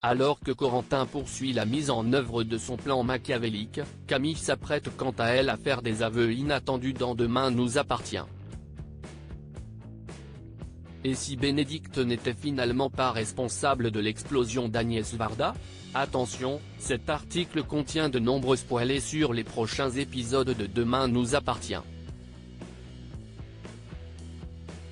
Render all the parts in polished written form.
Alors que Corentin poursuit la mise en œuvre de son plan machiavélique, Camille s'apprête quant à elle à faire des aveux inattendus dans Demain nous appartient. Et si Bénédicte n'était finalement pas responsable de l'explosion d'Agnès Varda ? Attention, cet article contient de nombreux spoilers sur les prochains épisodes de Demain nous appartient.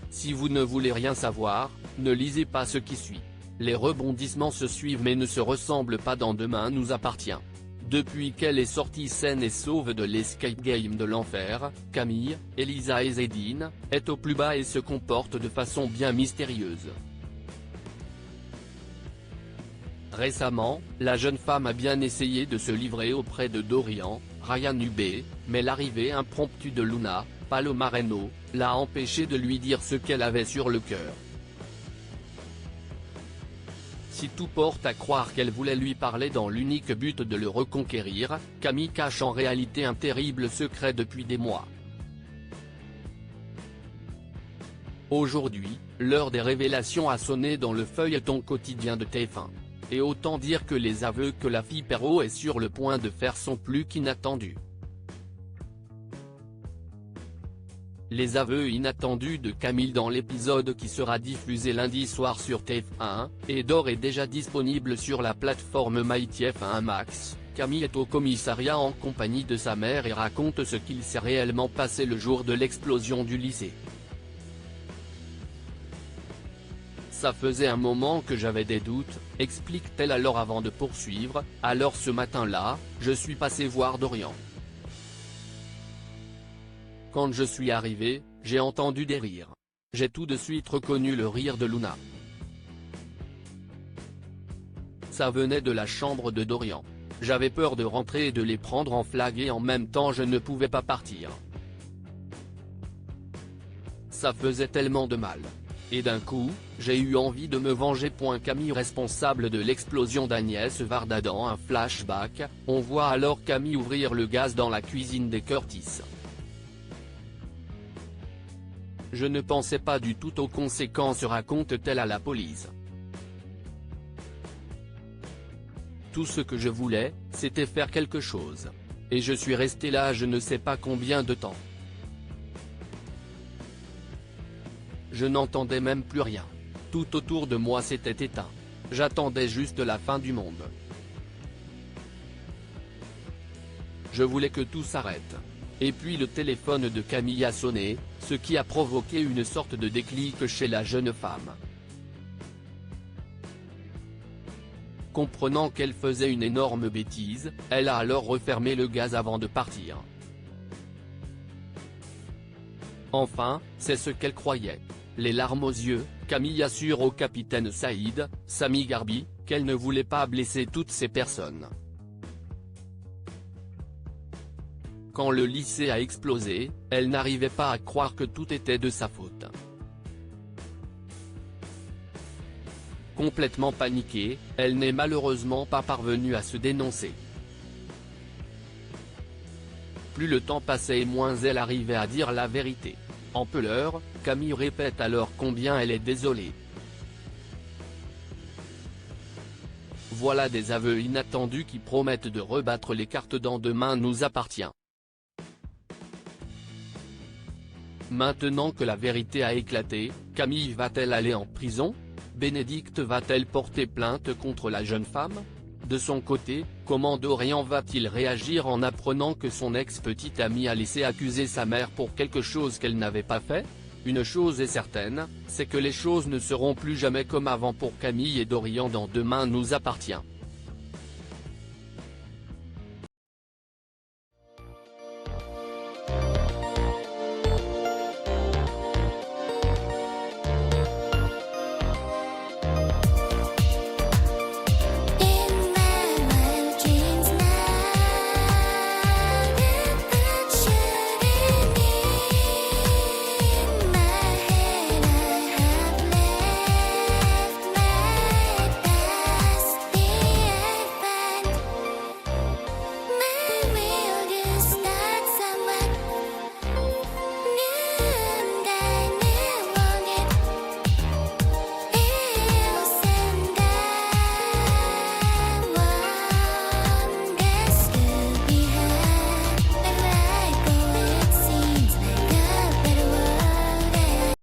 Si vous ne voulez rien savoir, ne lisez pas ce qui suit. Les rebondissements se suivent mais ne se ressemblent pas dans Demain nous appartient. Depuis qu'elle est sortie saine et sauve de l'escape game de l'enfer, Camille, Elisa et Zedine, est au plus bas et se comporte de façon bien mystérieuse. Récemment, la jeune femme a bien essayé de se livrer auprès de Dorian, Ryan Hubé, mais l'arrivée impromptue de Luna, Palomareno, l'a empêchée de lui dire ce qu'elle avait sur le cœur. Si tout porte à croire qu'elle voulait lui parler dans l'unique but de le reconquérir, Camille cache en réalité un terrible secret depuis des mois. Aujourd'hui, l'heure des révélations a sonné dans le feuilleton quotidien de TF1. Et autant dire que les aveux que la fille Perrault est sur le point de faire sont plus qu'inattendus. Les aveux inattendus de Camille dans l'épisode qui sera diffusé lundi soir sur TF1, est d'ores et déjà disponible sur la plateforme MyTF1 Max. Camille est au commissariat en compagnie de sa mère et raconte ce qu'il s'est réellement passé le jour de l'explosion du lycée. Ça faisait un moment que j'avais des doutes, explique-t-elle alors avant de poursuivre, alors ce matin-là, je suis passé voir Dorian. Quand je suis arrivé, j'ai entendu des rires. J'ai tout de suite reconnu le rire de Luna. Ça venait de la chambre de Dorian. J'avais peur de rentrer et de les prendre en flag et en même temps je ne pouvais pas partir. Ça faisait tellement de mal. Et d'un coup, j'ai eu envie de me venger. Camille responsable de l'explosion d'Agnès Varda dans un flashback, on voit alors Camille ouvrir le gaz dans la cuisine des Curtis. Je ne pensais pas du tout aux conséquences, raconte-t-elle à la police. Tout ce que je voulais, c'était faire quelque chose. Et je suis resté là je ne sais pas combien de temps. Je n'entendais même plus rien. Tout autour de moi s'était éteint. J'attendais juste la fin du monde. Je voulais que tout s'arrête. Et puis le téléphone de Camille a sonné, ce qui a provoqué une sorte de déclic chez la jeune femme. Comprenant qu'elle faisait une énorme bêtise, elle a alors refermé le gaz avant de partir. Enfin, c'est ce qu'elle croyait. Les larmes aux yeux, Camille assure au capitaine Saïd, Sami Garbi, qu'elle ne voulait pas blesser toutes ces personnes. Quand le lycée a explosé, elle n'arrivait pas à croire que tout était de sa faute. Complètement paniquée, elle n'est malheureusement pas parvenue à se dénoncer. Plus le temps passait et moins elle arrivait à dire la vérité. En pleurs, Camille répète alors combien elle est désolée. Voilà des aveux inattendus qui promettent de rebattre les cartes dans Demain nous appartient. Maintenant que la vérité a éclaté, Camille va-t-elle aller en prison ? Bénédicte va-t-elle porter plainte contre la jeune femme ? De son côté, comment Dorian va-t-il réagir en apprenant que son ex-petite amie a laissé accuser sa mère pour quelque chose qu'elle n'avait pas fait ? Une chose est certaine, c'est que les choses ne seront plus jamais comme avant pour Camille et Dorian dans Demain nous appartient.